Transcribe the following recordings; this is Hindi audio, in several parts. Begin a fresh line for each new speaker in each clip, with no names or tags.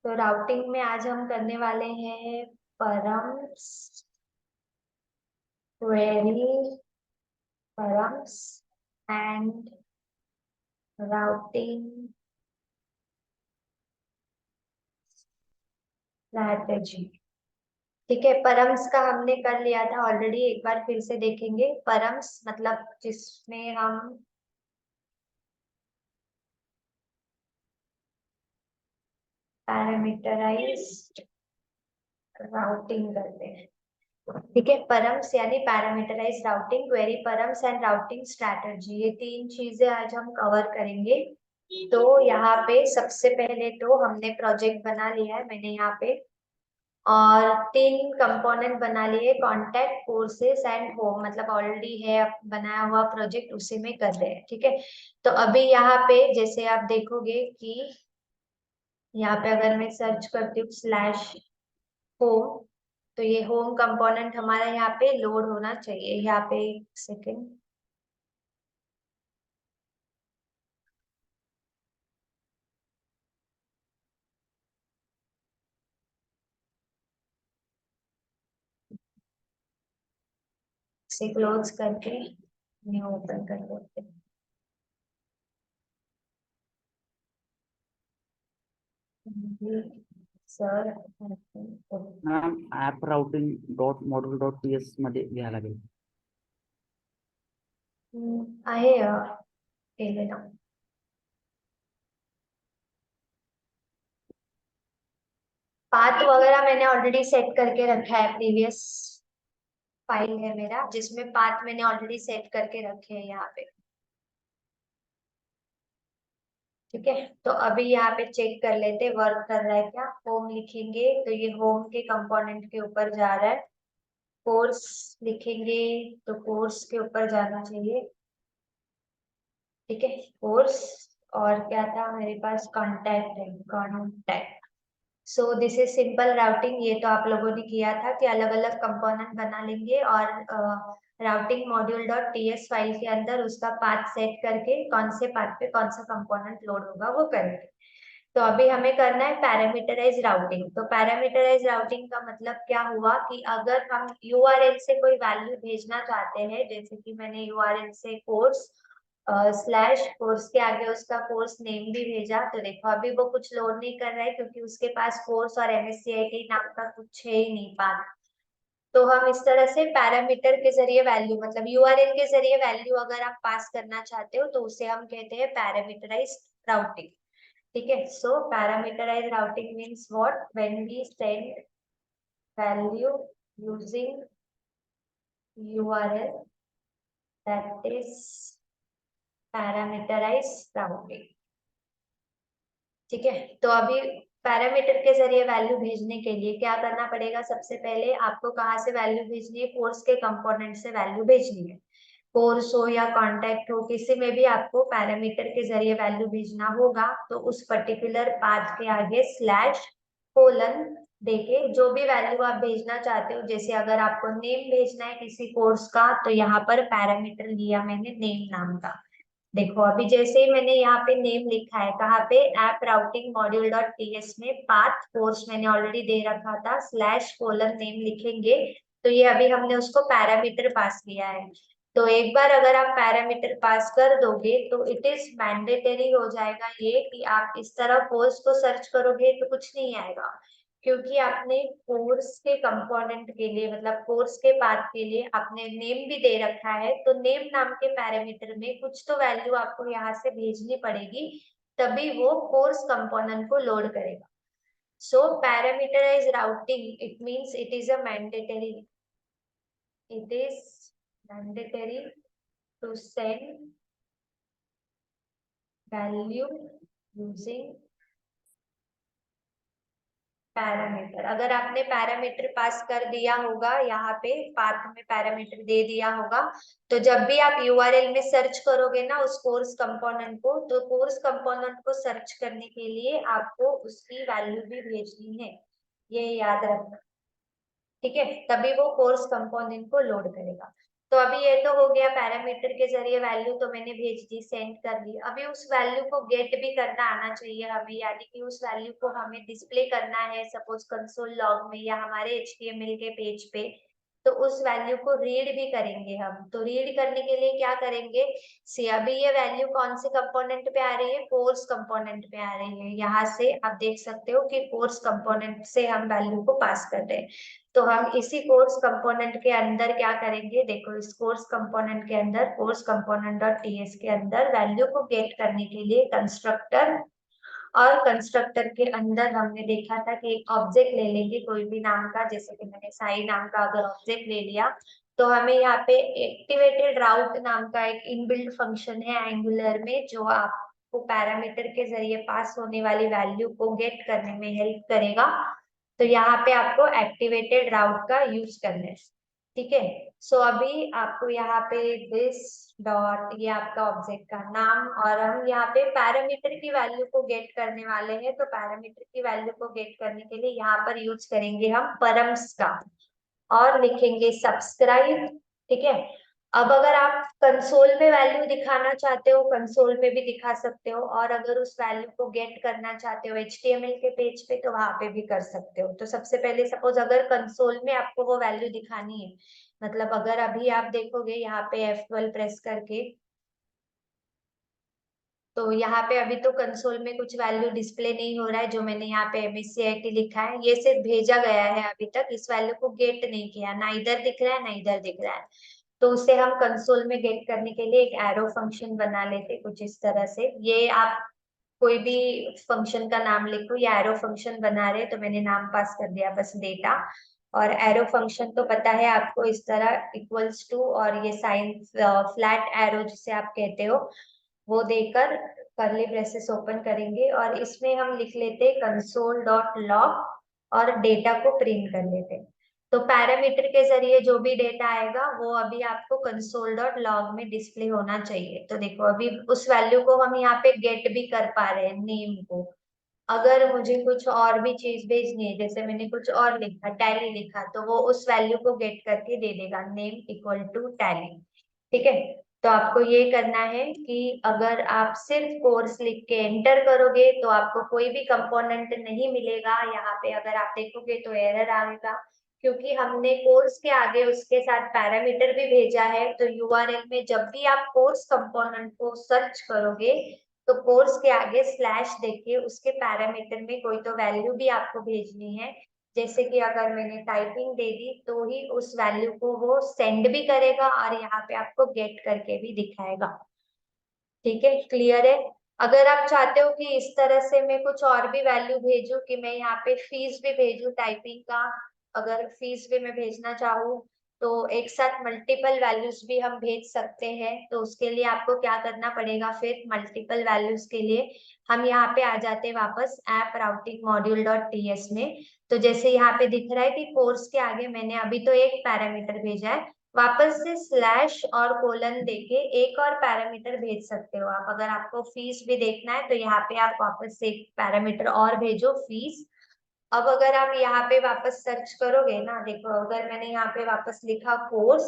तो राउटिंग में आज हम करने वाले हैं params, query, params and routing strategy. ठीक है, परम्स का हमने कर लिया था ऑलरेडी, एक बार फिर से देखेंगे। परम्स मतलब जिसमें हम पैरामीटराइज्ड राउटिंग करते हैं। ठीक है, परम्स यानी parameterize routing, query params and routing strategy, ये तीन चीजें आज हम कवर करेंगे। तो यहाँ पे सबसे पहले तो हमने प्रोजेक्ट बना लिया है, मैंने यहाँ पे, और तीन कंपोनेंट बना लिए, कॉन्टैक्ट, कोर्सेस एंड होम, मतलब ऑलरेडी है बनाया हुआ प्रोजेक्ट, उसी में कर रहे हैं। ठीक है, तो अभी यहाँ पे जैसे आप देखोगे कि यहाँ पे अगर मैं सर्च करती हूँ स्लैश होम, तो ये होम कंपोनेंट हमारा यहाँ पे लोड होना चाहिए। यहाँ पे एक सेकेंड, से क्लोज करके न्यू ओपन कर देते हैं। Sir
ma'am app routing dot module dot P S मध्ये घ्यायला लागेल.
आहे केलेलं। पाथ वगैरह मैंने ऑलरेडी सेट करके रखा है, प्रीवियस फाइल है मेरा जिसमें पाथ मैंने ऑलरेडी सेट करके रखे हैं यहाँ पे। ठीक है, तो अभी यहाँ पे चेक कर लेते वर्क कर रहा है क्या। होम लिखेंगे तो ये होम के कंपोनेंट के ऊपर जा रहा है। कोर्स लिखेंगे तो कोर्स के ऊपर जाना चाहिए। ठीक है, कोर्स, और क्या था मेरे पास, कांटेक्ट है, contact. So this is simple routing, ये तो आप लोगों ने किया था कि अलग अलग कंपोनेंट बना लेंगे और routing module dot TS file के अंदर उसका पाथ सेट करके कौन से पाथ पे कौन सा कंपोनेंट लोड होगा वो करेंगे। तो अभी हमें करना है पैरामीटराइज राउटिंग। तो पैरामीटराइज राउटिंग का मतलब क्या हुआ कि अगर हम यूआरएल से कोई वैल्यू भेजना चाहते हैं, जैसे कि मैंने यूआरएल से कोर्स स्लैश कोर्स के आगे उसका कोर्स नेम भी भेजा, तो देखो अभी वो कुछ लोड नहीं कर रहा है क्योंकि उसके पास कोर्स और एमएससीआईटी नाम का कुछ है ही नहीं पाथ। तो हम इस तरह से पैरामीटर के जरिए वैल्यू, मतलब यूआरएल के जरिए वैल्यू अगर आप पास करना चाहते हो तो उसे हम कहते हैं पैरामीटराइज राउटिंग। ठीक है, so parameterize routing means what, when we send value using URL, that is parameterize routing. ठीक है, तो अभी पैरामीटर के जरिए वैल्यू भेजने के लिए क्या करना पड़ेगा, सबसे पहले आपको कहाँ से वैल्यू भेजनी है, कोर्स के कंपोनेंट से वैल्यू भेजनी है। कोर्स हो या कांटेक्ट हो, किसी में भी आपको पैरामीटर के जरिए वैल्यू भेजना होगा तो उस पर्टिकुलर पाथ के आगे स्लैश कोलन देके जो भी वैल्यू आप भेजना चाहते हो, जैसे अगर आपको नेम भेजना है किसी कोर्स का तो यहाँ पर पैरामीटर लिया मैंने नेम नाम का। देखो अभी जैसे ही मैंने यहाँ पे नेम लिखा है, कहाँ पे, app routing module dot TS में पाथ कोर्स मैंने ऑलरेडी दे रखा था, स्लैश कोलन नेम लिखेंगे तो ये अभी हमने उसको पैरामीटर पास किया है। तो एक बार अगर आप पैरामीटर पास कर दोगे तो इट इज मैंडेटरी हो जाएगा ये कि आप इस तरह कोर्स को सर्च करोगे तो कुछ नहीं आएगा, क्योंकि आपने कोर्स के कंपोनेंट के लिए, मतलब कोर्स के पाथ के लिए आपने नेम भी दे रखा है, तो नेम नाम के पैरामीटर में कुछ तो वैल्यू आपको यहाँ से भेजनी पड़ेगी, तभी वो कोर्स कंपोनेंट को लोड करेगा। So parameterize routing it means it is a mandatory, it is mandatory to send value using parameter. अगर आपने पैरामीटर पास कर दिया होगा, यहाँ पे पाथ में पैरामीटर दे दिया होगा, तो जब भी आप यूआरएल में सर्च करोगे ना उस कोर्स कंपोनेंट को, तो कोर्स कंपोनेंट को सर्च करने के लिए आपको उसकी वैल्यू भी भेजनी है, ये याद रखना। ठीक है, तभी वो कोर्स कंपोनेंट को लोड करेगा। तो अभी ये तो हो गया पैरामीटर के जरिए वैल्यू तो मैंने भेज दी, सेंड कर दी। अभी उस वैल्यू को गेट भी करना आना चाहिए हमें, यानी कि उस वैल्यू को हमें डिस्प्ले करना है सपोज कंसोल लॉग में या हमारे HTML के पेज पे। तो उस वैल्यू को रीड भी करेंगे हम। तो रीड करने के लिए क्या करेंगे, सी अभी ये वैल्यू कौन से कंपोनेंट पे आ रही है, कोर्स कंपोनेंट पे आ रही है। यहाँ से आप देख सकते हो कि कोर्स कंपोनेंट से हम वैल्यू को पास कर रहे हैं। तो हम इसी कोर्स कंपोनेंट के अंदर क्या करेंगे, देखो इस कोर्स कंपोनेंट के अंदर कोर्स कंपोनेंट डॉट टीएस के अंदर वैल्यू को गेट करने के लिए कंस्ट्रक्टर, और कंस्ट्रक्टर के अंदर हमने देखा था कि एक ऑब्जेक्ट ले लेंगे कोई भी नाम का, जैसे कि मैंने साई नाम का अगर ऑब्जेक्ट ले लिया, तो हमें यहाँ पे एक्टिवेटेड राउट नाम का एक इनबिल्ट फंक्शन है एंगुलर में, जो आपको पैरामीटर के जरिए पास होने वाली वैल्यू को गेट करने में हेल्प करेगा। तो यहाँ पे आपको एक्टिवेटेड राउट का यूज करना है, ठीक है। सो अभी आपको यहाँ पे दिस डॉट, ये आपका ऑब्जेक्ट का नाम, और हम यहाँ पे पैरामीटर की वैल्यू को गेट करने वाले हैं। तो पैरामीटर की वैल्यू को गेट करने के लिए यहाँ पर यूज करेंगे हम परम्स का, और लिखेंगे सब्सक्राइब, ठीक है। अब अगर आप कंसोल में वैल्यू दिखाना चाहते हो, कंसोल में भी दिखा सकते हो, और अगर उस वैल्यू को गेट करना चाहते हो HTML के पेज पे, तो वहां पे भी कर सकते हो। तो सबसे पहले सपोज अगर कंसोल में आपको वो वैल्यू दिखानी है, मतलब अगर अभी आप देखोगे यहाँ पे F12 प्रेस करके, तो यहाँ पे अभी तो कंसोल में कुछ वैल्यू डिस्प्ले नहीं हो रहा है। जो मैंने यहाँ पे MSCIT लिखा है ये सिर्फ भेजा गया है, अभी तक इस वैल्यू को गेट नहीं किया, ना इधर दिख रहा है ना इधर दिख रहा है। तो उसे हम कंसोल में गेट करने के लिए एक एरो फंक्शन बना लेते कुछ इस तरह से। ये आप कोई भी फंक्शन का नाम लिखो, या एरो फंक्शन बना रहे तो मैंने नाम पास कर दिया बस डेटा। और एरो फंक्शन तो पता है आपको, इस तरह इक्वल्स टू और ये साइन फ्लैट एरो जिसे आप कहते हो, वो देकर करली ब्रेसेस ओपन करेंगे, और इसमें हम लिख लेते कंसोल डॉट लॉग और डेटा को प्रिंट कर लेते। तो पैरामीटर के जरिए जो भी डेटा आएगा वो अभी आपको कंसोल डॉट लॉग में डिस्प्ले होना चाहिए। तो देखो अभी उस वैल्यू को हम यहाँ पे गेट भी कर पा रहे हैं, नेम को। अगर मुझे कुछ और भी चीज भेजनी है, जैसे मैंने कुछ और लिखा, टैली लिखा, तो वो उस वैल्यू को गेट करके दे देगा, नेम इक्वल टू टैली, ठीक है। तो आपको ये करना है कि अगर आप सिर्फ कोर्स लिख के एंटर करोगे तो आपको कोई भी कंपोनेंट नहीं मिलेगा। यहाँ पे अगर आप देखोगे तो एरर आएगा, क्योंकि हमने कोर्स के आगे उसके साथ पैरामीटर भी भेजा है। तो यूआरएल में जब भी आप कोर्स कंपोनेंट को सर्च करोगे, तो कोर्स के आगे स्लैश देखिए, उसके पैरामीटर में कोई तो वैल्यू भी आपको भेजनी है। जैसे कि अगर मैंने टाइपिंग दे दी तो ही उस वैल्यू को वो सेंड भी करेगा, और यहाँ पे आपको गेट करके भी दिखाएगा, ठीक है। क्लियर है। अगर आप चाहते हो कि इस तरह से मैं कुछ और भी वैल्यू भेजूं, कि मैं यहाँ पे फीस भी भेजूं टाइपिंग का, अगर फीस भी मैं भेजना चाहूँ, तो एक साथ मल्टीपल वैल्यूज भी हम भेज सकते हैं। तो उसके लिए आपको क्या करना पड़ेगा, फिर मल्टीपल वैल्यूज के लिए हम यहाँ पे आ जाते हैं वापस app routing module dot TS में। तो जैसे यहाँ पे दिख रहा है कि कोर्स के आगे मैंने अभी तो एक पैरामीटर भेजा है, वापस से स्लैश और कोलन देके एक और पैरामीटर भेज सकते हो आप। अगर आपको फीस भी देखना है तो यहाँ पे आप वापस से एक पैरामीटर और भेजो, फीस। अब अगर आप यहाँ पे वापस सर्च करोगे ना, देखो अगर मैंने यहाँ पे वापस लिखा कोर्स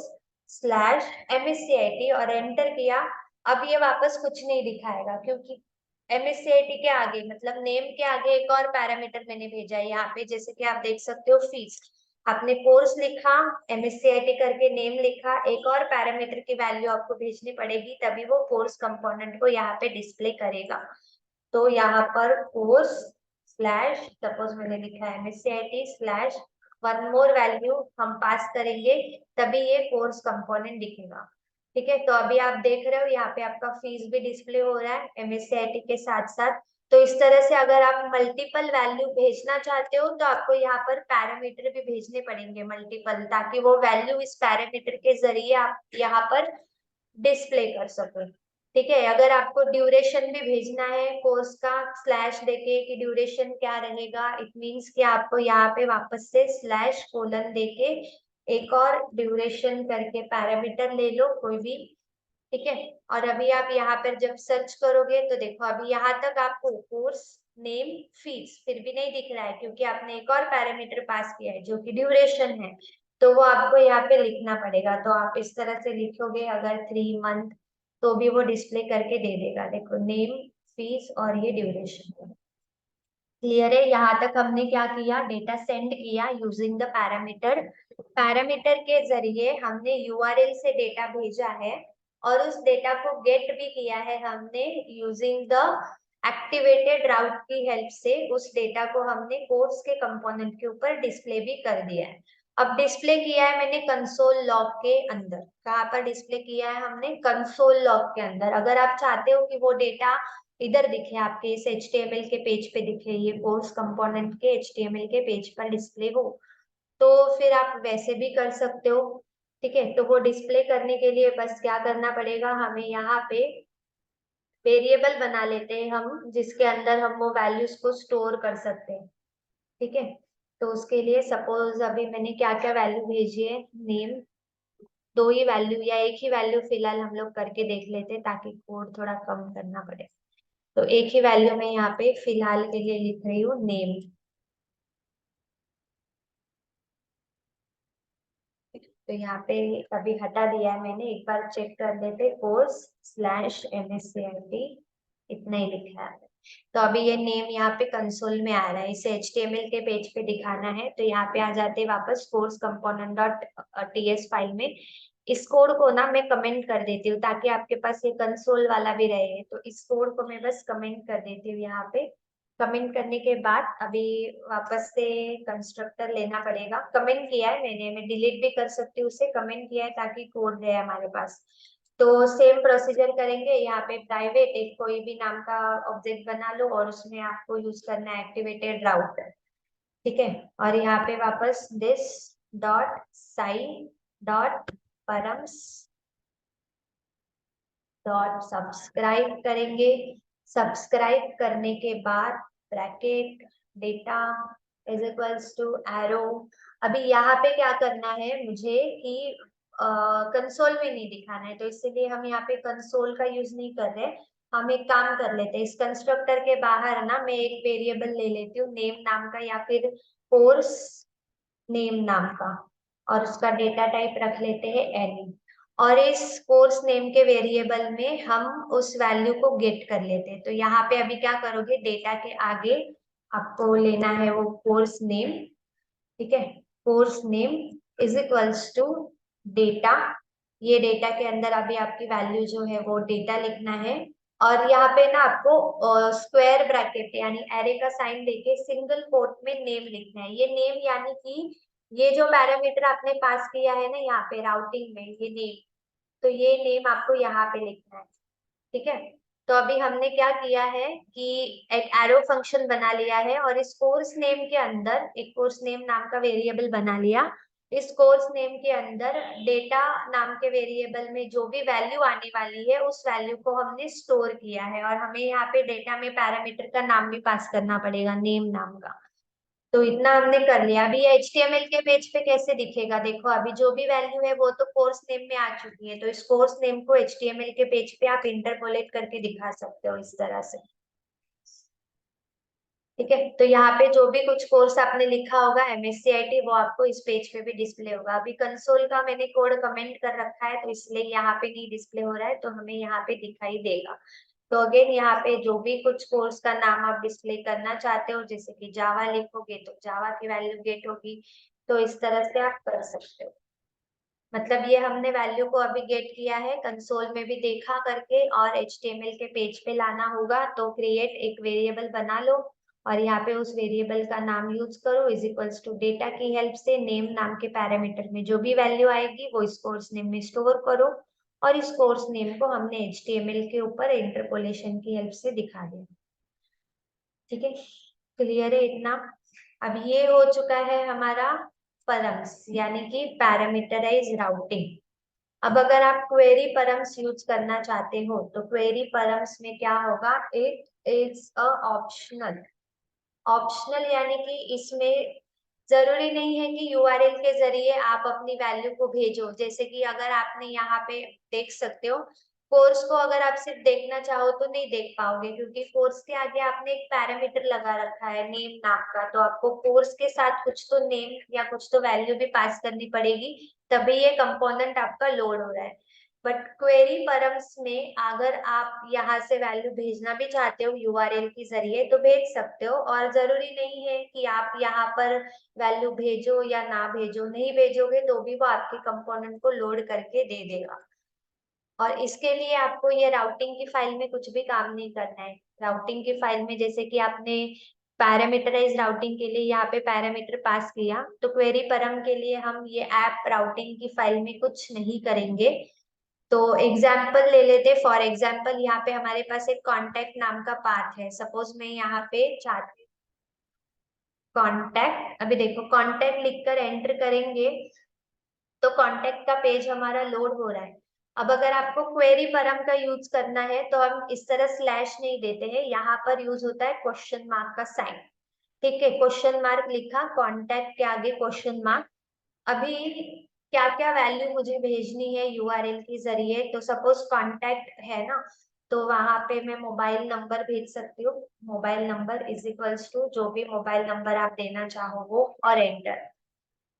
स्लैश MSCIT और एंटर किया, अब ये वापस कुछ नहीं दिखाएगा, क्योंकि MSCIT के आगे मतलब नेम के आगे एक और पैरामीटर मैंने भेजा है यहाँ पे। जैसे कि आप देख सकते हो फीस, आपने कोर्स लिखा, MSCIT करके नेम लिखा, एक और पैरामीटर की वैल्यू आपको भेजनी पड़ेगी, तभी वो कोर्स कंपोनेंट को यहाँ पे डिस्प्ले करेगा। तो यहाँ पर कोर्स स्लैश, सपोज मैंने लिखा है MSCIT slash one more value हम पास करेंगे, तभी ये कोर्स कंपोनेंट दिखेगा, ठीक है। तो अभी आप देख रहे हो यहाँ पे आपका फीस भी डिस्प्ले हो रहा है MSCIT के साथ साथ। तो इस तरह से अगर आप मल्टीपल वैल्यू भेजना चाहते हो तो आपको यहाँ पर पैरामीटर भी भेजने पड़ेंगे मल्टीपल, ताकि वो वैल्यू इस पैरामीटर के जरिए आप यहाँ पर डिस्प्ले कर सको, ठीक है। अगर आपको ड्यूरेशन भी भेजना है कोर्स का, स्लैश देके कि ड्यूरेशन क्या रहेगा, इट मींस कि आपको यहाँ पे वापस से स्लैश कोलन देके एक और ड्यूरेशन करके पैरामीटर ले लो कोई भी, ठीक है। और अभी आप यहाँ पर जब सर्च करोगे तो देखो अभी यहाँ तक आपको कोर्स नेम फीस फिर भी नहीं दिख रहा है, क्योंकि आपने एक और पैरामीटर पास किया है जो कि ड्यूरेशन है। तो वो आपको यहाँ पे लिखना पड़ेगा। तो आप इस तरह से लिखोगे अगर 3 मंथ, तो भी वो डिस्प्ले करके दे देगा। देखो नेम, फीस और ये ड्यूरेशन। क्लियर है? यहाँ तक हमने क्या किया, डेटा सेंड किया यूजिंग द पैरामीटर। पैरामीटर के जरिए हमने यूआरएल से डेटा भेजा है और उस डेटा को गेट भी किया है हमने यूजिंग द एक्टिवेटेड राउट की हेल्प से। उस डेटा को हमने कोर्स के कंपोनेंट के ऊपर डिस्प्ले भी कर दिया है। अब डिस्प्ले किया है मैंने कंसोल लॉग के अंदर। कहाँ पर डिस्प्ले किया है हमने? कंसोल लॉग के अंदर। अगर आप चाहते हो कि वो डेटा इधर दिखे, आपके इस HTML के पेज पे दिखे, ये कोर्स कंपोनेंट के HTML के पेज पर डिस्प्ले हो, तो फिर आप वैसे भी कर सकते हो। ठीक है, तो वो डिस्प्ले करने के लिए बस क्या करना पड़ेगा, हमें यहाँ पे वेरिएबल बना लेते हैं हम, जिसके अंदर हम वो वैल्यूज को स्टोर कर सकते हैं। ठीक है, तो उसके लिए सपोज अभी मैंने क्या क्या वैल्यू भेजी है, नेम, 2 ही वैल्यू या 1 ही वैल्यू फिलहाल हम लोग करके देख लेते हैं ताकि कोड थोड़ा कम करना पड़े। तो 1 ही वैल्यू में यहाँ पे फिलहाल के लिए लिख रही हूँ, नेम। तो यहाँ पे अभी हटा दिया है मैंने, एक बार चेक कर लेते, course/MSCIT, इतना ही लिखा है। तो अभी ये नेम यहाँ पे कंसोल में आ रहा है, इसे HTML के पेज पे दिखाना है तो यहाँ पे आ जाते हैं वापस course component dot TS file में। इस कोड को ना मैं कमेंट कर देती हूँ ताकि आपके पास ये कंसोल वाला भी रहे। तो इस कोड को मैं बस कमेंट कर देती हूँ यहाँ पे। कमेंट करने के बाद अभी वापस से कंस्ट्रक्टर लेना पड़ेगा। कमेंट किया है मैंने, मैं डिलीट भी कर सकती हूँ उसे, कमेंट किया है ताकि कोड रहे हमारे पास। तो सेम प्रोसीजर करेंगे, यहाँ पे प्राइवेट एक कोई भी नाम का ऑब्जेक्ट बना लो और उसमें आपको यूज करना है एक्टिवेटेड राउट। ठीक है, और यहाँ पे वापस दिस डॉट साई डॉट परम्स डॉट सब्सक्राइब करेंगे। सब्सक्राइब करने के बाद bracket data is equals to arrow. अभी यहाँ पे क्या करना है मुझे कि कंसोल में नहीं दिखाना है, तो इसलिए हम यहाँ पे कंसोल का यूज नहीं कर रहे। हम एक काम कर लेते हैं, इस कंस्ट्रक्टर के बाहर ना मैं एक वेरिएबल ले लेती हूँ नेम नाम का या फिर कोर्स नेम नाम का, और उसका डेटा टाइप रख लेते हैं एनी। और इस कोर्स नेम के वेरिएबल में हम उस वैल्यू को गेट कर लेते हैं। तो यहाँ पे अभी क्या करोगे, डेटा के आगे आपको लेना है वो कोर्स नेम। ठीक है, course name is equals to data. ये डेटा के अंदर अभी आपकी वैल्यू जो है वो डेटा लिखना है। और यहाँ पे ना आपको स्क्वायर ब्रैकेट यानी एरे का साइन देके सिंगल कोट में नेम लिखना है। ये नेम यानी कि ये जो पैरामीटर आपने पास किया है ना यहाँ पे राउटिंग में, ये नेम, तो ये नेम आपको यहाँ पे लिखना है। ठीक है, तो अभी हमने क्या किया है कि एक एरो फंक्शन बना लिया है और इस कोर्स नेम के अंदर एक कोर्स नेम नाम का वेरिएबल बना लिया। इस कोर्स नेम के अंदर डेटा नाम के वेरिएबल में जो भी वैल्यू आने वाली है उस वैल्यू को हमने स्टोर किया है, और हमें यहाँ पे डेटा में पैरामीटर का नाम भी पास करना पड़ेगा, नेम नाम का। तो इतना हमने कर लिया। अभी ये HTML के पेज पे कैसे दिखेगा, देखो अभी जो भी वैल्यू है वो तो कोर्स नेम में आ चुकी है, तो इस कोर्स नेम को HTML के पेज पे आप इंटरपोलेट करके दिखा सकते हो इस तरह से। ठीक है, तो यहाँ पे जो भी कुछ कोर्स आपने लिखा होगा MSCIT वो आपको इस पेज पे भी डिस्प्ले होगा। अभी कंसोल का मैंने कोड कमेंट कर रखा है तो इसलिए यहाँ पे नहीं डिस्प्ले हो रहा है, तो हमें यहाँ पे दिखाई देगा। तो अगेन यहाँ पे जो भी कुछ कोर्स का नाम आप डिस्प्ले करना चाहते हो, जैसे कि जावा लिखोगे तो जावा की वैल्यू गेट होगी। तो इस तरह से आप कर सकते हो। मतलब ये हमने वैल्यू को अभी गेट किया है, कंसोल में भी देखा करके, और HTML के पेज पे लाना होगा तो क्रिएट एक वेरिएबल बना लो और यहाँ पे उस वेरिएबल का नाम यूज करो इज इक्वल्स टू डेटा की हेल्प से नेम नाम के पैरामीटर में जो भी वैल्यू आएगी वो इस कोर्स नेम में स्टोर करो, और इस कोर्स नेम को हमने HTML के ऊपर इंटरपोलेशन की हेल्प से दिखा दिया। ठीक है, क्लियर है इतना? अब ये हो चुका है हमारा परम्स यानी कि पैरामीटराइज राउटिंग। अब अगर आप क्वेरी परम्स यूज करना चाहते हो तो क्वेरी परम्स में क्या होगा, it is a optional. Optional यानी कि इसमें जरूरी नहीं है कि यूआरएल के जरिए आप अपनी वैल्यू को भेजो। जैसे कि अगर आपने यहाँ पे देख सकते हो कोर्स को अगर आप सिर्फ देखना चाहो तो नहीं देख पाओगे, क्योंकि कोर्स के आगे आपने एक पैरामीटर लगा रखा है नेम नाम का, तो आपको कोर्स के साथ कुछ तो नेम या कुछ तो वैल्यू भी पास करनी पड़ेगी, तभी ये कंपोनेंट आपका लोड हो रहा है। बट क्वेरी परम्स में अगर आप यहाँ से वैल्यू भेजना भी चाहते हो यूआरएल के जरिए तो भेज सकते हो, और जरूरी नहीं है कि आप यहाँ पर वैल्यू भेजो या ना भेजो, नहीं भेजोगे तो भी वो आपके कंपोनेंट को लोड करके दे देगा। और इसके लिए आपको ये राउटिंग की फाइल में कुछ भी काम नहीं करना है। राउटिंग की फाइल में जैसे कि आपने पैरामीटराइज राउटिंग के लिए यहाँ पे पैरामीटर पास किया, तो क्वेरी परम के लिए हम ये ऐप राउटिंग की फाइल में कुछ नहीं करेंगे। तो एग्जाम्पल ले लेते, फॉर एग्जाम्पल यहाँ पे हमारे पास एक कॉन्टेक्ट नाम का पाथ है। सपोज मैं यहाँ पे चाहती कॉन्टेक्ट, अभी देखो कॉन्टेक्ट लिखकर एंटर करेंगे तो कांटेक्ट का पेज हमारा लोड हो रहा है। अब अगर आपको क्वेरी परम का यूज करना है तो हम इस तरह स्लैश नहीं देते हैं, यहाँ पर यूज होता है क्वेश्चन मार्क का साइन। ठीक है, क्वेश्चन मार्क लिखा, कांटेक्ट के आगे क्वेश्चन मार्क। अभी क्या क्या वैल्यू मुझे भेजनी है यूआरएल के जरिए, तो सपोज कांटेक्ट है ना, तो वहां पे मैं मोबाइल नंबर भेज सकती हूँ। Mobile number is equals to जो भी मोबाइल नंबर आप देना चाहो वो, और एंटर।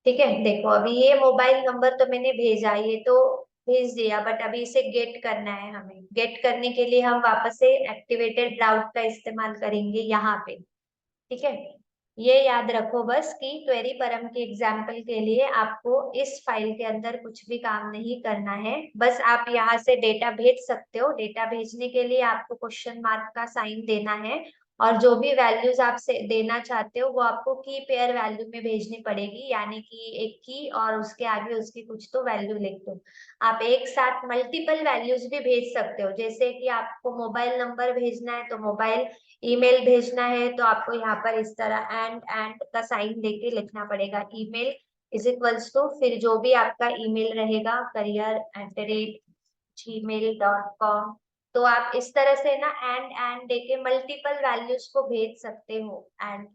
ठीक है, देखो अभी ये मोबाइल नंबर तो मैंने भेजा, ये तो भेज दिया, बट अभी इसे गेट करना है हमें। गेट करने के लिए हम वापस से एक्टिवेटेड राउट का इस्तेमाल करेंगे यहाँ पे। ठीक है, ये याद रखो बस कि क्वेरी परम के एग्जाम्पल के लिए आपको इस फाइल के अंदर कुछ भी काम नहीं करना है, बस आप यहाँ से डेटा भेज सकते हो। डेटा भेजने के लिए आपको क्वेश्चन मार्क का साइन देना है, और जो भी वैल्यूज आप से देना चाहते हो वो आपको की पेयर वैल्यू में भेजनी पड़ेगी, यानी कि एक की और उसके आगे उसकी कुछ तो वैल्यू लिख दो। आप एक साथ मल्टीपल वैल्यूज भी भेज सकते हो, जैसे कि आपको मोबाइल नंबर भेजना है तो मोबाइल, ईमेल भेजना है तो आपको यहाँ पर इस तरह एंड का साइन देके लिखना पड़ेगा। ईमेल इज इक्वल्स टू फिर जो भी आपका ईमेल रहेगा career@gmail.com। तो आप इस तरह से ना एंड देके मल्टीपल वैल्यूज को भेज सकते हो। एंड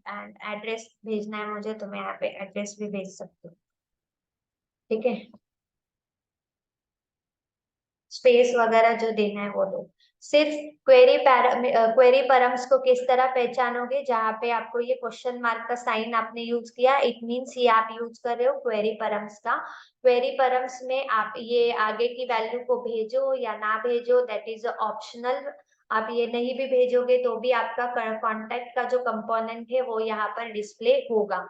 एड्रेस भेजना है मुझे तो मैं यहाँ पे एड्रेस भी भेज सकती हूँ। ठीक है, स्पेस वगैरह जो देना है वो दो। सिर्फ क्वेरी परम्स को किस तरह पहचानोगे, जहाँ पे आपको ये क्वेश्चन मार्क का साइन आपने यूज किया, इट मींस ये आप यूज कर रहे हो क्वेरी परम्स का। क्वेरी परम्स में आप ये आगे की वैल्यू को भेजो या ना भेजो, दैट इज ऑप्शनल। आप ये नहीं भी भेजोगे तो भी आपका कॉन्टेक्ट का जो कंपोनेंट है वो यहाँ पर डिस्प्ले होगा।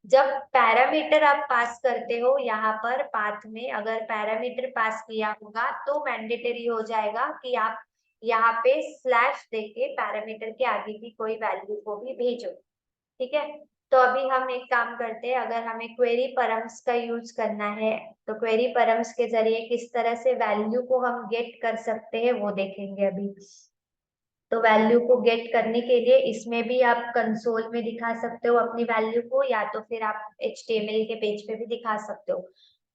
जब पैरामीटर आप पास करते हो यहाँ पर पाथ में, अगर पैरामीटर पास किया होगा तो मैंडेटरी हो जाएगा कि आप यहाँ पे स्लैश देके पैरामीटर के आगे की कोई वैल्यू को भी भेजो। ठीक है, तो अभी हम एक काम करते हैं, अगर हमें क्वेरी परम्स का यूज करना है तो क्वेरी परम्स के जरिए किस तरह से वैल्यू को हम गेट कर सकते हैं वो देखेंगे अभी। तो वैल्यू को गेट करने के लिए इसमें भी आप कंसोल में दिखा सकते हो अपनी वैल्यू को, या तो फिर आप HTML के पेज पे भी दिखा सकते हो।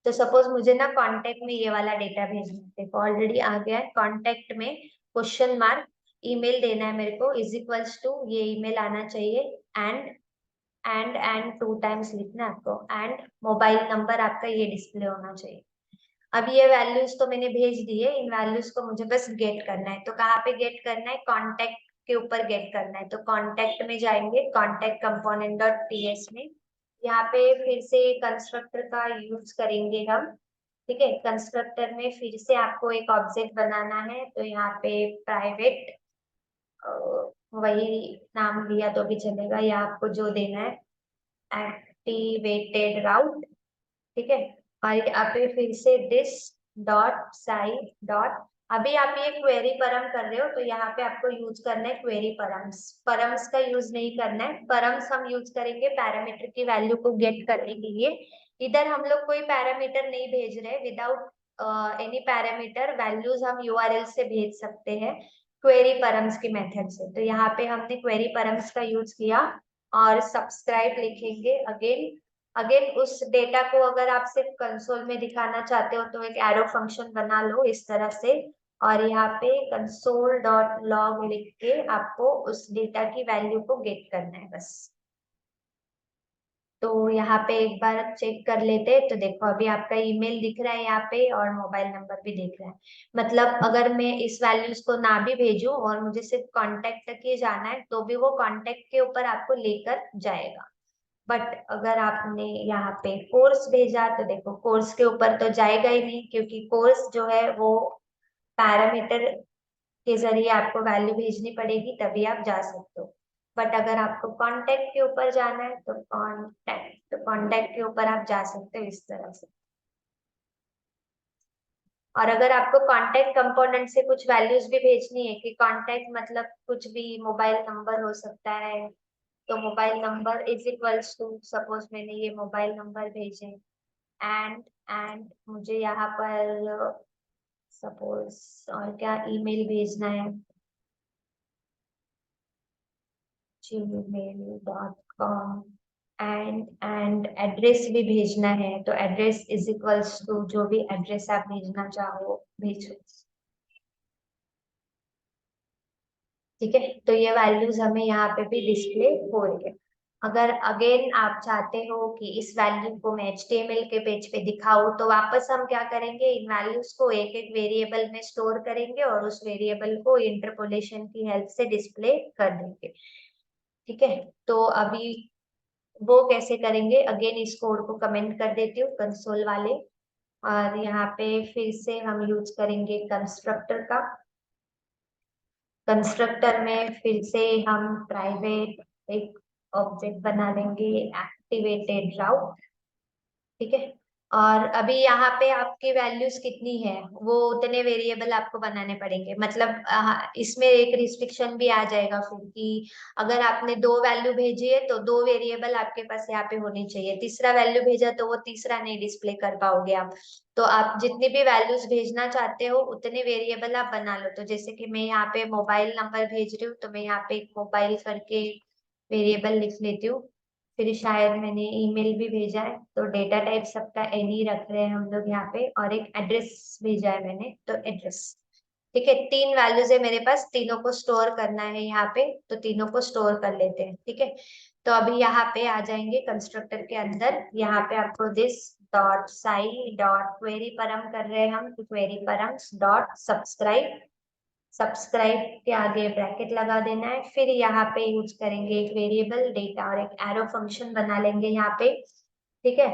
तो सपोज मुझे ना कांटेक्ट में ये वाला डेटा भेजना है, देखो ऑलरेडी आ गया है कांटेक्ट में क्वेश्चन मार्क, ईमेल देना है मेरे को इज इक्वल्स टू, ये ईमेल आना चाहिए, एंड 2 टाइम्स लिखना है आपको, एंड मोबाइल नंबर आपका ये डिस्प्ले होना चाहिए। अब ये वैल्यूज तो मैंने भेज दी है, इन वैल्यूज को मुझे बस गेट करना है। तो कहाँ पे गेट करना है, कांटेक्ट के ऊपर गेट करना है। तो कांटेक्ट में जाएंगे, कांटेक्ट कंपोनेंट डॉट पीएस में, यहाँ पे फिर से कंस्ट्रक्टर का यूज करेंगे हम। ठीक है, कंस्ट्रक्टर में फिर से आपको एक ऑब्जेक्ट बनाना है, तो यहाँ पे प्राइवेट, वही नाम लिया तो भी चलेगा, या आपको जो देना है एक्टिवेटेड राउट। ठीक है, और यहाँ पे फिर से दिस डॉट साइड डॉट, अभी आप ये क्वेरी परम कर रहे हो तो यहाँ पे आपको यूज करना है क्वेरी परम्स। परम्स का यूज नहीं करना है, परम्स हम यूज करेंगे पैरामीटर की वैल्यू को गेट करने के लिए। इधर हम लोग कोई पैरामीटर नहीं भेज रहे, विदाउट एनी पैरामीटर वैल्यूज हम यूआरएल से भेज सकते हैं क्वेरी परम्स की मेथड से। तो यहाँ पे हमने क्वेरी परम्स का यूज किया, और सब्सक्राइब लिखेंगे अगेन। अगेन उस डेटा को अगर आप सिर्फ कंसोल में दिखाना चाहते हो तो एक एरो फंक्शन बना लो इस तरह से, और यहाँ पे कंसोल डॉट लॉग लिख के आपको उस डेटा की वैल्यू को गेट करना है बस। तो यहाँ पे एक बार चेक कर लेते हैं। तो देखो अभी आपका ईमेल दिख रहा है यहाँ पे और मोबाइल नंबर भी दिख रहा है। मतलब अगर मैं इस वैल्यूज को ना भी भेजूं और मुझे सिर्फ कांटेक्ट तक ही जाना है तो भी वो कांटेक्ट के ऊपर आपको लेकर जाएगा। बट अगर आपने यहाँ पे कोर्स भेजा तो देखो कोर्स के ऊपर तो जाएगा ही नहीं, क्योंकि कोर्स जो है वो पैरामीटर के जरिए आपको वैल्यू भेजनी पड़ेगी, तभी आप जा सकते हो। बट अगर आपको कांटेक्ट के ऊपर जाना है तो कांटेक्ट के ऊपर आप जा सकते हो इस तरह से। और अगर आपको कांटेक्ट कंपोनेंट से कुछ वैल्यूज भी भेजनी है, कि कांटेक्ट मतलब कुछ भी मोबाइल नंबर हो सकता है, तो mobile number is equals to, suppose मैंने ये मोबाइल नंबर भेजे एंड मुझे यहाँ पर सपोज और क्या ईमेल भेजना है, gmail.com, एंड एड्रेस भी भेजना है, तो एड्रेस इज इक्वल्स टू जो भी एड्रेस आप भेजना चाहो भेजो। ठीक है, तो ये वैल्यूज हमें यहाँ पे भी डिस्प्ले हो रही है। अगर अगेन आप चाहते हो कि इस वैल्यू को मैं HTML के पेज पे दिखाऊं, तो वापस हम क्या करेंगे, इन वैल्यूज को एक एक वेरिएबल में स्टोर करेंगे और उस वेरिएबल को इंटरपोलेशन की हेल्प से डिस्प्ले कर देंगे। ठीक है, तो अभी वो कैसे करेंगे, अगेन इस कोड को कमेंट कर देती हूँ कंसोल वाले। और यहाँ पे फिर से हम यूज करेंगे कंस्ट्रक्टर का। कंस्ट्रक्टर में फिर से हम प्राइवेट एक ऑब्जेक्ट बना लेंगे, एक्टिवेटेड राउट। ठीक है, और अभी यहाँ पे आपकी वैल्यूज कितनी है वो उतने वेरिएबल आपको बनाने पड़ेंगे। मतलब इसमें एक रिस्ट्रिक्शन भी आ जाएगा फिर, कि अगर आपने 2 वैल्यू भेजी है तो 2 वेरिएबल आपके पास यहाँ पे होनी चाहिए, तीसरा वैल्यू भेजा तो वो तीसरा नहीं डिस्प्ले कर पाओगे आप। तो आप जितनी भी वैल्यूज भेजना चाहते हो उतने वेरिएबल आप बना लो। तो जैसे कि मैं यहाँ पे मोबाइल नंबर भेज रही हूँ, तो मैं यहाँ पे एक मोबाइल करके वेरिएबल लिख लेती हूँ। फिर शायद मैंने ईमेल भी भेजा है, तो डेटा टाइप सबका एनी रख रहे हैं हम लोग यहाँ पे, और एक एड्रेस भेजा है मैंने, तो एड्रेस। ठीक है, 3 वैल्यूज है मेरे पास, तीनों को स्टोर करना है यहाँ पे, तो तीनों को स्टोर कर लेते हैं। ठीक है, तो अभी यहाँ पे आ जाएंगे कंस्ट्रक्टर के अंदर। यहाँ पे आपको दिस डॉट साई डॉट क्वेरी परम कर रहे हैं हम, क्वेरी परम डॉट सब्सक्राइब, सब्सक्राइब के आगे ब्रैकेट लगा देना है। फिर यहाँ पे यूज करेंगे एक वेरिएबल डेटा और एक एरो फंक्शन बना लेंगे यहाँ पे। ठीक है,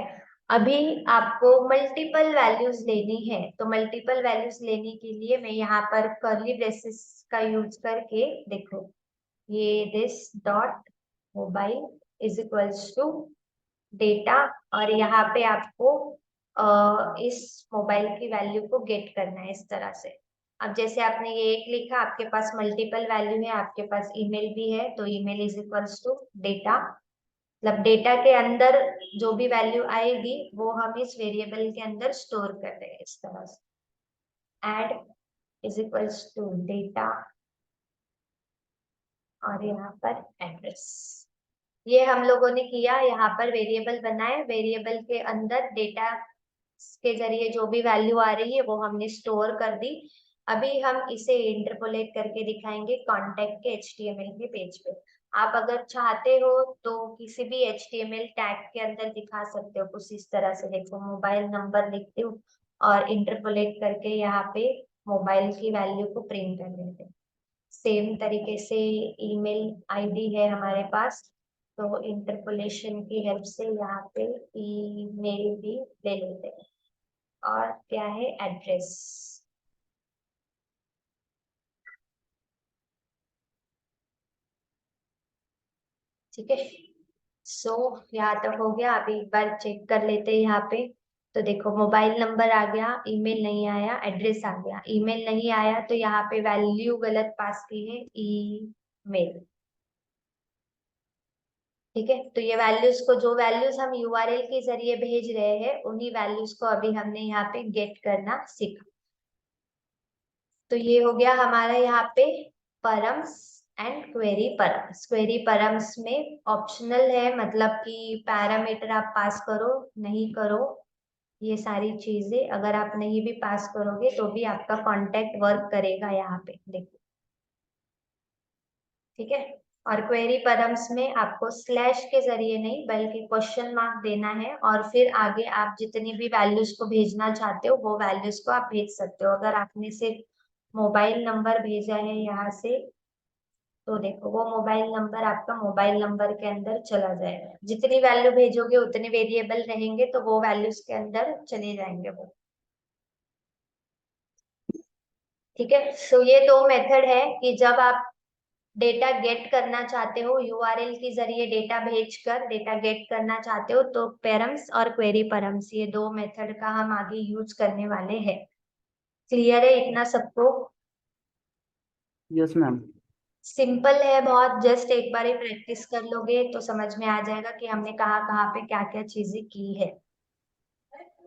अभी आपको मल्टीपल वैल्यूज लेनी है, तो मल्टीपल वैल्यूज लेने के लिए मैं यहाँ पर कर्ली ब्रेसेस का यूज करके, देखो ये this dot mobile is equals to data, और यहाँ पे आपको इस मोबाइल की वैल्यू को गेट करना है इस तरह से। अब जैसे आपने ये एक लिखा, आपके पास मल्टीपल वैल्यू है, आपके पास ईमेल भी है, तो email is equals to data, मतलब डेटा के अंदर जो भी वैल्यू आएगी वो हम इस वेरिएबल के अंदर स्टोर कर रहे हैं इस तरह से। एड इज इक्वल्स टू डेटा और यहाँ पर एड्रेस। ये हम लोगों ने किया, यहाँ पर वेरिएबल बनाए, वेरिएबल के अंदर डेटा के जरिए जो भी वैल्यू आ रही है वो हमने स्टोर कर दी। अभी हम इसे इंटरपोलेट करके दिखाएंगे कांटेक्ट के HTML के पेज पे। आप अगर चाहते हो तो किसी भी HTML टैग के अंदर दिखा सकते हो कुछ इस तरह से। देखो मोबाइल नंबर लिखती हूँ और इंटरपोलेट करके यहाँ पे मोबाइल की वैल्यू को प्रिंट कर देते हैं। सेम तरीके से ईमेल आईडी है हमारे पास, तो इंटरपोलेशन की हेल्प से यहाँ पे ईमेल भी ले लेते हैं। और क्या है, एड्रेस। ठीक है, सो यहाँ तक हो गया। अभी एक बार चेक कर लेते हैं यहाँ पे। तो देखो मोबाइल नंबर आ गया, ईमेल नहीं आया, एड्रेस आ गया। ईमेल नहीं आया तो यहाँ पे वैल्यू गलत पास की है, ईमेल। ठीक है, तो ये वैल्यूज को, जो वैल्यूज हम URL के जरिए भेज रहे हैं उन्हीं वैल्यूज को अभी हमने यहाँ पे गेट करना सीखा। तो ये हो गया हमारा यहाँ पे params and query params. Query params में ऑप्शनल है, मतलब कि पैरामीटर आप पास करो नहीं करो, ये सारी चीजें अगर आप नहीं भी पास करोगे तो भी आपका कॉन्टेक्ट वर्क करेगा यहाँ पे, देखो। ठीक है, और क्वेरी परम्स में आपको स्लैश के जरिए नहीं बल्कि क्वेश्चन मार्क देना है, और फिर आगे आप जितनी भी वैल्यूज को भेजना चाहते हो वो वैल्यूज को आप भेज सकते हो। अगर आपने सिर्फ मोबाइल नंबर भेजा है यहाँ से, तो देखो वो मोबाइल नंबर आपका मोबाइल नंबर के अंदर चला जाएगा। जितनी वैल्यू भेजोगे उतने वेरिएबल रहेंगे, तो वो वैल्यूज के अंदर चले जाएंगे वो। ठीक है, सो ये दो मेथड है कि जब आप डेटा गेट करना चाहते हो, यूआरएल के जरिए डेटा भेजकर डेटा गेट करना चाहते हो, तो पेरम्स और क्वेरी परम्स, ये दो मेथड का हम आगे यूज करने वाले हैं। क्लियर है इतना सबको?
Yes ma'am.
सिंपल है बहुत, जस्ट एक बार ही प्रैक्टिस कर लोगे तो समझ में आ जाएगा कि हमने कहाँ कहाँ पे क्या क्या चीजें की है।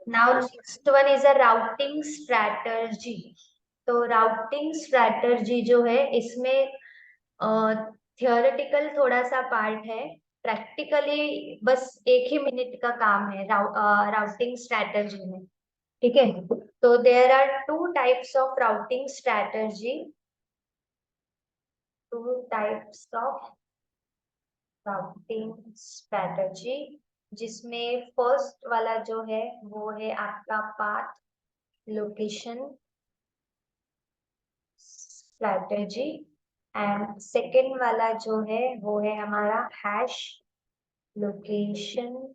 Now next one is a routing strategy. तो राउटिंग स्ट्रैटर्जी जो है, इसमें थियोरेटिकल थोड़ा सा पार्ट है, प्रैक्टिकली बस 1 ही मिनट का काम है राउटिंग स्ट्रैटर्जी में। ठीक है, तो there are two types of routing strategy, two types of routing strategy, जिसमें फर्स्ट वाला जो है वो है आपका path location strategy, and second वाला जो है वो है हमारा हैश लोकेशन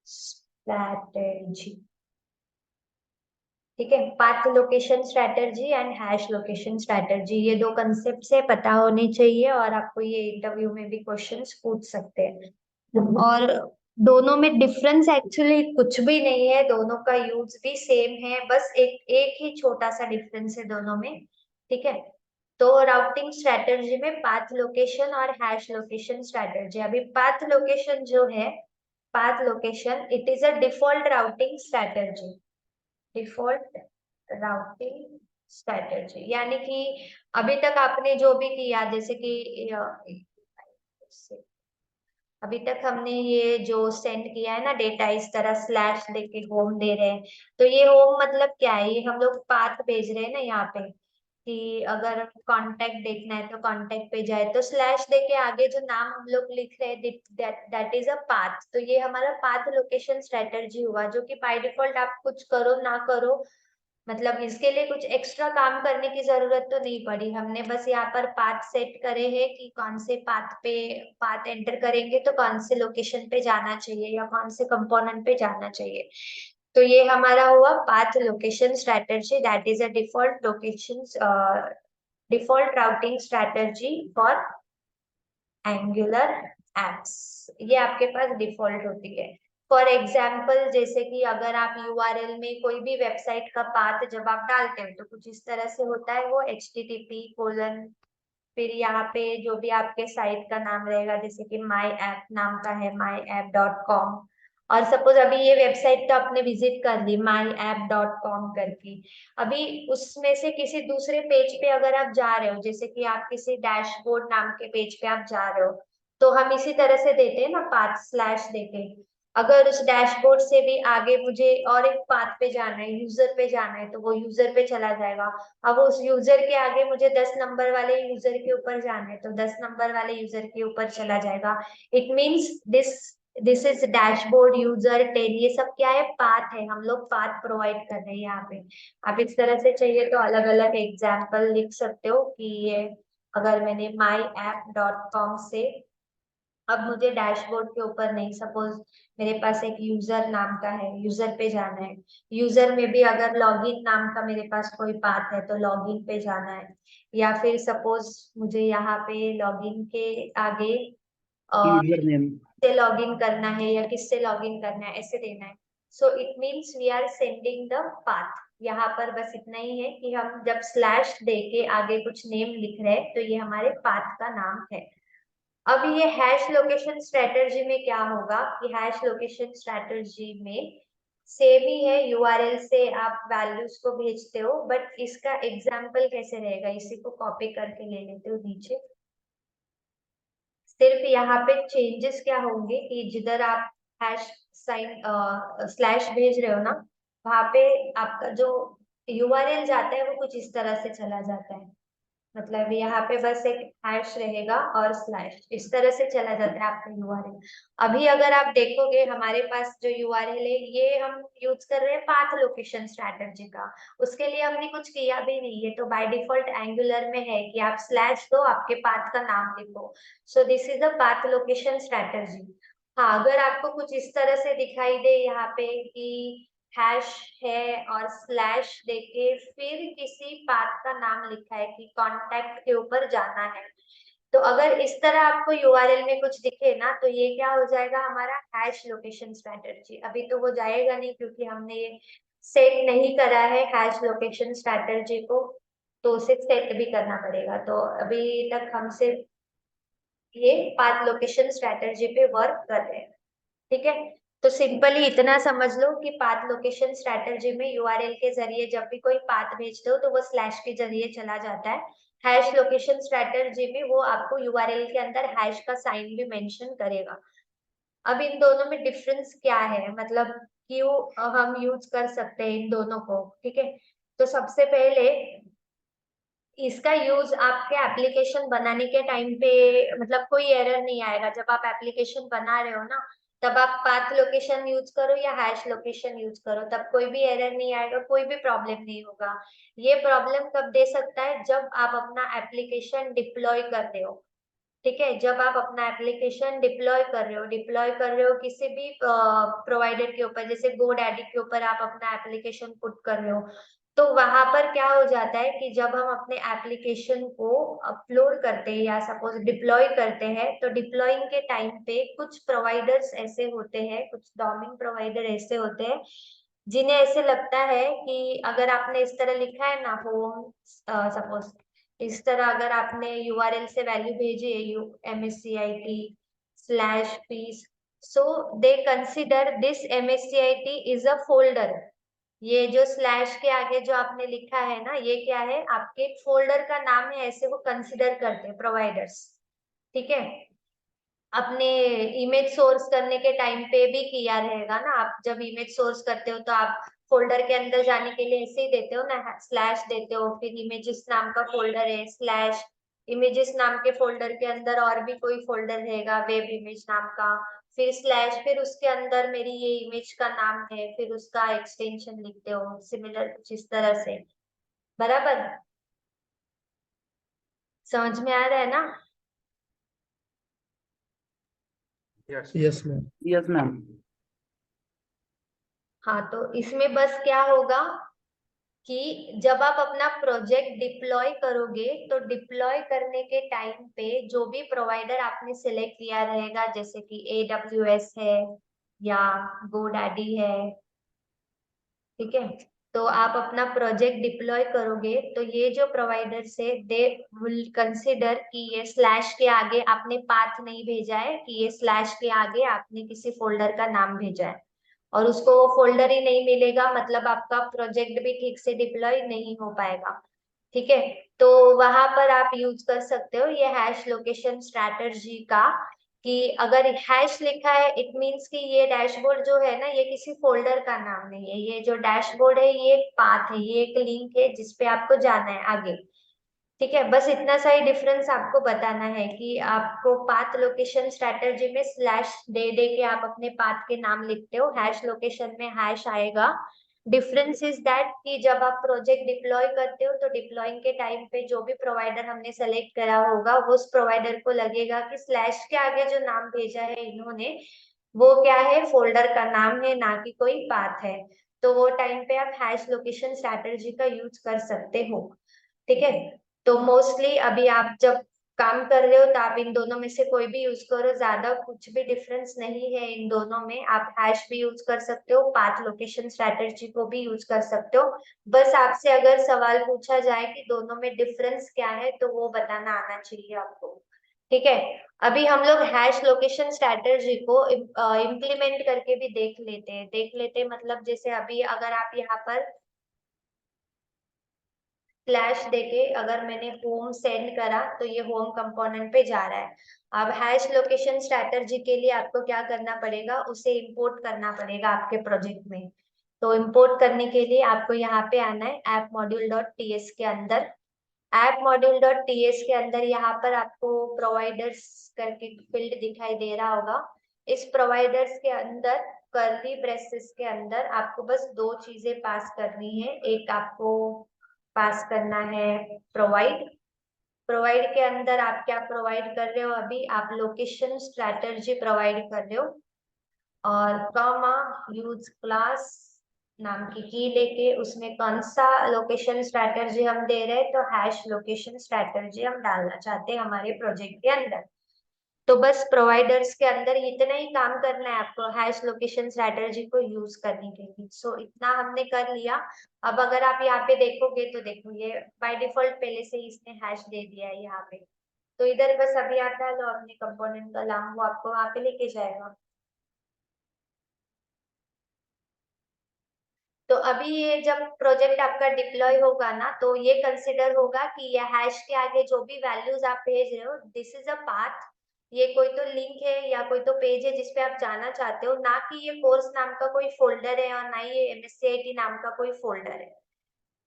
स्ट्रैटेजी। ठीक है, path location strategy and hash location strategy, ये दो कंसेप्ट से पता होने चाहिए, और आपको ये इंटरव्यू में भी क्वेश्चंस पूछ सकते हैं। और दोनों में डिफरेंस एक्चुअली कुछ भी नहीं है, दोनों का यूज भी सेम है, बस एक एक ही छोटा सा डिफरेंस है दोनों में। ठीक है, तो राउटिंग स्ट्रैटेजी में पाथ लोकेशन और हैश लोकेशन स्ट्रैटेजी। अभी पाथ लोकेशन जो है, path location it is a default routing strategy, default routing strategy, यानी कि अभी तक आपने जो भी किया, जैसे कि अभी तक हमने ये जो सेंड किया है ना डेटा, इस तरह स्लैश देके होम दे रहे हैं, तो ये होम मतलब क्या है, ये हम लोग पाथ भेज रहे हैं ना यहाँ पे, कि अगर कांटेक्ट देखना है तो कांटेक्ट पे जाए तो स्लैश देके आगे जो नाम हम लोग लिख रहे हैं दैट इज अ पाथ। तो ये हमारा पाथ लोकेशन स्ट्रेटजी हुआ, जो कि बाय डिफॉल्ट आप कुछ करो ना करो, मतलब इसके लिए कुछ एक्स्ट्रा काम करने की जरूरत तो नहीं पड़ी, हमने बस यहाँ पर पाथ सेट करे हैं कि कौन से पाथ पे पाथ एंटर करेंगे तो कौन से लोकेशन पे जाना चाहिए या कौन से कंपोनेंट पे जाना चाहिए। तो ये हमारा हुआ path location strategy, that is a default location default routing strategy for angular apps. ये आपके पास डिफॉल्ट होती है। फॉर एग्जाम्पल, जैसे कि अगर आप यूआरएल में कोई भी वेबसाइट का पाथ जब आप डालते हैं तो कुछ इस तरह से होता है, वो http:// फिर यहाँ पे जो भी आपके साइट का नाम रहेगा, जैसे कि माई ऐप नाम का है myapp.com, और सपोज अभी ये वेबसाइट तो आपने विजिट कर ली myapp.com करके, अभी उसमें से किसी दूसरे पेज पे अगर आप जा रहे हो, जैसे कि आप किसी डैशबोर्ड नाम के पेज पे आप जा रहे हो, तो हम इसी तरह से देते हैं ना पाथ स्लैश देके। अगर उस डैशबोर्ड से भी आगे मुझे और एक पाथ पे जाना है, यूजर पे जाना है, तो वो यूजर पे चला जाएगा। अब उस यूजर के आगे मुझे 10 नंबर वाले यूजर के ऊपर जाना है, तो 10 नंबर वाले यूजर के ऊपर चला जाएगा। It means this is dashboard user 10, ये सब क्या है, पाथ है, हम लोग पाथ प्रोवाइड कर रहे हैं यहाँ पे। आप इस तरह से चाहिए तो अलग अलग एग्जाम्पल लिख सकते हो कि ये अगर मैंने myapp.com से अब मुझे डैशबोर्ड के ऊपर नहीं, सपोज मेरे पास एक यूजर नाम का है, यूजर पे जाना है, यूजर में भी अगर लॉगिन नाम का मेरे पास कोई पाथ है तो लॉगिन पे जाना है, या फिर सपोज मुझे यहाँ पे लॉगिन के आगे
यूजर नेम।
से लॉगिन करना है या किससे लॉगिन करना है ऐसे देना है। So it means we are sending the path. यहाँ पर बस इतना ही है कि हम जब स्लैश दे के आगे कुछ नेम लिख रहे हैं तो ये हमारे पाथ का नाम है। अब ये हैश लोकेशन स्ट्रेटजी में क्या होगा कि हैश लोकेशन स्ट्रेटजी में सेम ही है, यूआरएल से आप वैल्यूज को भेजते हो, बट इसका एग्जाम्पल कैसे रहेगा, इसी को कॉपी करके ले लेते हो नीचे। सिर्फ यहाँ पे चेंजेस क्या होंगे कि जिधर आप हैश साइन स्लैश भेज रहे हो ना, वहां पे आपका जो यूआरएल जाता है वो कुछ इस तरह से चला जाता है। मतलब यहाँ पे बस एक हैश रहेगा और स्लैश, इस तरह से चला जाता है आपका यूआरएल। अभी अगर आप देखोगे हमारे पास जो यूआरएल है ये हम यूज कर रहे हैं पाथ लोकेशन स्ट्रैटेजी का, उसके लिए हमने कुछ किया भी नहीं है, तो बाय डिफॉल्ट एंगुलर में है कि आप स्लैश दो, आपके पाथ का नाम लिखो। So this is a path location strategy. हाँ, अगर आपको कुछ इस तरह से दिखाई दे यहाँ पे कि हैश है और स्लैश देके फिर किसी पाथ का नाम लिखा है कि कांटेक्ट के ऊपर जाना है, तो अगर इस तरह आपको यूआरएल में कुछ दिखे ना, तो ये क्या हो जाएगा, हमारा हैश लोकेशन स्ट्रैटेजी। अभी तो वो जाएगा नहीं क्योंकि हमने ये सेट नहीं करा है हैश लोकेशन स्ट्रैटेजी को, तो उसे सेट भी करना पड़ेगा। तो अभी तक हमसे ये पाथ लोकेशन स्ट्रैटेजी पे वर्क कर रहे हैं। ठीक है, तो सिंपली इतना समझ लो कि पाथ लोकेशन स्ट्रैटेजी में यूआरएल के जरिए जब भी कोई पाथ भेजते हो तो वो स्लैश के जरिए चला जाता है। हैश लोकेशन स्ट्रैटेजी में वो आपको यूआरएल के अंदर हैश का साइन भी मेंशन करेगा। अब इन दोनों में डिफरेंस क्या है, मतलब क्यों हम यूज कर सकते हैं इन दोनों को। ठीक है, तो सबसे पहले इसका यूज आपके एप्लीकेशन बनाने के टाइम पे मतलब कोई एरर नहीं आएगा। जब आप एप्लीकेशन बना रहे हो ना, तब आप पाथ लोकेशन यूज करो या हैश लोकेशन यूज करो, तब कोई भी एरर नहीं आएगा, कोई भी प्रॉब्लम नहीं होगा। ये प्रॉब्लम कब दे सकता है, जब आप अपना एप्लीकेशन डिप्लॉय कर रहे हो। ठीक है, जब आप अपना एप्लीकेशन डिप्लॉय कर रहे हो किसी भी प्रोवाइडर के ऊपर, जैसे गोडैडी के ऊपर आप अपना एप्लीकेशन पुट कर रहे हो, तो वहां पर क्या हो जाता है कि जब हम अपने एप्लीकेशन को अपलोड करते हैं या सपोज डिप्लॉय करते हैं, तो डिप्लॉइंग के टाइम पे कुछ प्रोवाइडर्स ऐसे होते हैं, कुछ डोमेन प्रोवाइडर ऐसे होते हैं जिन्हें ऐसे लगता है कि अगर आपने इस तरह लिखा है ना होम, सपोज इस तरह अगर आपने यूआरएल से वैल्यू भेजी है MSCIT/पीस, so they consider this MSCIT is a folder. ये जो स्लैश के आगे जो आपने लिखा है ना, ये क्या है, आपके फोल्डर का नाम है, ऐसे वो कंसिडर करते हैं प्रोवाइडर्स। ठीक है, अपने इमेज सोर्स करने के टाइम पे भी किया रहेगा ना, आप जब इमेज सोर्स करते हो तो आप फोल्डर के अंदर जाने के लिए ऐसे ही देते हो ना, स्लैश देते हो, फिर इमेजेस नाम का फोल्डर है स्लैश इमेजेस नाम के फोल्डर के अंदर और भी कोई फोल्डर रहेगा वेब इमेज नाम का, फिर स्लैश, फिर उसके अंदर मेरी ये इमेज का नाम है, फिर उसका एक्सटेंशन लिखते हो, सिमिलर कुछ इस तरह से। बराबर, समझ में आ रहा है ना।
Yes ma'am.
Yes ma'am.
हाँ, तो इसमें बस क्या होगा कि जब आप अपना प्रोजेक्ट डिप्लॉय करोगे, तो डिप्लॉय करने के टाइम पे जो भी प्रोवाइडर आपने सिलेक्ट किया रहेगा, जैसे कि AWS है या GoDaddy है, ठीक है, तो आप अपना प्रोजेक्ट डिप्लॉय करोगे तो ये जो प्रोवाइडर से दे विल कंसिडर कि ये स्लैश के आगे आपने पाथ नहीं भेजा है, कि ये स्लैश के आगे आपने किसी फोल्डर का नाम भेजा है, और उसको वो फोल्डर ही नहीं मिलेगा, मतलब आपका प्रोजेक्ट भी ठीक से डिप्लॉय नहीं हो पाएगा। ठीक है, तो वहां पर आप यूज कर सकते हो ये हैश लोकेशन स्ट्रैटेजी का, कि अगर हैश लिखा है इट मींस कि ये डैशबोर्ड जो है ना, ये किसी फोल्डर का नाम नहीं है, ये जो डैशबोर्ड है ये एक पाथ है, ये एक लिंक है जिसपे आपको जाना है आगे। ठीक है, बस इतना सा ही डिफरेंस आपको बताना है कि आपको पाथ लोकेशन स्ट्रैटेजी में स्लैश दे दे के आप अपने पाथ के नाम लिखते हो, हैश लोकेशन में हैश आएगा। डिफरेंस इज दैट कि जब आप प्रोजेक्ट डिप्लॉय करते हो तो डिप्लॉइंग के टाइम पे जो भी प्रोवाइडर हमने सेलेक्ट करा होगा वो उस प्रोवाइडर को लगेगा कि स्लैश के आगे जो नाम भेजा है इन्होंने वो क्या है, फोल्डर का नाम है, ना कि कोई पाथ है। तो वो टाइम पे आप हैश लोकेशन स्ट्रैटेजी का यूज कर सकते हो। ठीक है, तो मोस्टली अभी आप जब काम कर रहे हो तो आप इन दोनों में से कोई भी यूज करो, ज्यादा कुछ भी डिफरेंस नहीं है इन दोनों में। आप हैश भी यूज कर सकते हो, पाथ लोकेशन स्ट्रैटेजी को भी यूज कर सकते हो। बस आपसे अगर सवाल पूछा जाए कि दोनों में डिफरेंस क्या है, तो वो बताना आना चाहिए आपको। ठीक है, अभी हम लोग हैश लोकेशन स्ट्रैटेजी को इम्प्लीमेंट करके भी देख लेते हैं मतलब जैसे अभी अगर आप यहाँ पर स्लैश देके अगर मैंने होम सेंड करा तो ये होम कंपोनेंट पे जा रहा है। अब हैश लोकेशन स्ट्रैटेजी के लिए आपको क्या करना पड़ेगा, उसे इंपोर्ट करना पड़ेगा आपके प्रोजेक्ट में। तो इंपोर्ट करने के लिए आपको यहाँ पे आना है ऐप मॉड्यूल डॉट टीएस के अंदर। ऐप मॉड्यूल डॉट टीएस के अंदर यहाँ पर आपको प्रोवाइडर्स करके फील्ड दिखाई दे रहा होगा। इस प्रोवाइडर्स के अंदर कर्ली ब्रेसेस के अंदर आपको बस दो चीजें पास करनी है। एक आपको पास करना है प्रोवाइड। प्रोवाइड के अंदर आप क्या प्रोवाइड कर रहे हो, अभी आप लोकेशन स्ट्रैटेजी प्रोवाइड कर रहे हो और कॉमा यूज क्लास नाम की लेके उसमें कौन सा लोकेशन स्ट्रैटेजी हम दे रहे हैं, तो हैश लोकेशन स्ट्रैटेजी हम डालना चाहते हैं हमारे प्रोजेक्ट के अंदर। तो बस प्रोवाइडर्स के अंदर इतना ही काम करना है आपको हैश लोकेशन स्ट्रैटेजी को यूज करने के लिए। सो इतना हमने कर लिया। अब अगर आप यहाँ पे देखोगे तो देखो ये बाय डिफॉल्ट पहले से ही इसने हैश दे दिया है यहाँ पे। तो इधर बस अभी आता है लो अपने कंपोनेंट का नाम, वो आपको वहां पे लेके जाएगा। तो अभी ये जब प्रोजेक्ट आपका डिप्लॉय होगा ना, तो ये कंसिडर होगा कि ये हैश के आगे जो भी वैल्यूज आप भेज रहे हो, दिस इज अ पाथ। ये कोई तो लिंक है या कोई तो पेज है जिसपे आप जाना चाहते हो, ना कि ये कोर्स नाम का कोई फोल्डर है और ना ये MSc नाम का कोई फोल्डर है।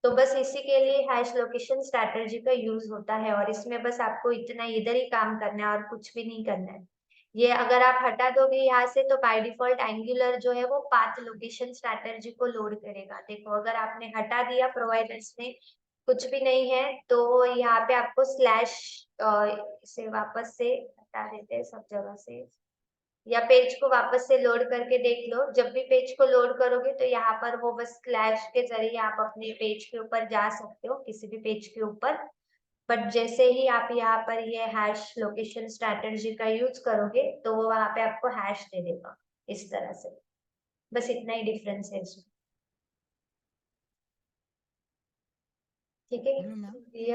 तो बस इसी के लिए हैश लोकेशन स्ट्रैटेजी का यूज होता है और इसमें बस आपको इतना इधर ही काम करना है और कुछ भी नहीं करना है। ये अगर आप हटा दोगे यहाँ से तो बाय डिफॉल्ट एंगुलर जो है वो पाथ लोकेशन स्ट्रैटेजी को लोड करेगा। देखो अगर आपने हटा दिया प्रोवाइडर्स में कुछ भी नहीं है तो यहाँ पे आपको स्लैश से वापस से हटा देते हैं सब जगह से, या पेज को वापस से लोड करके देख लो। जब भी पेज को लोड करोगे तो यहाँ पर वो बस स्लैश के जरिए आप अपने पेज के ऊपर जा सकते हो, किसी भी पेज के ऊपर। बट जैसे ही आप यहाँ पर ये हैश लोकेशन स्ट्रैटेजी का यूज करोगे तो वो वहां पे आपको हैश दे देगा इस तरह से। बस इतना ही डिफरेंस है इसमें। ठीक है।
Hello ma'am.
ये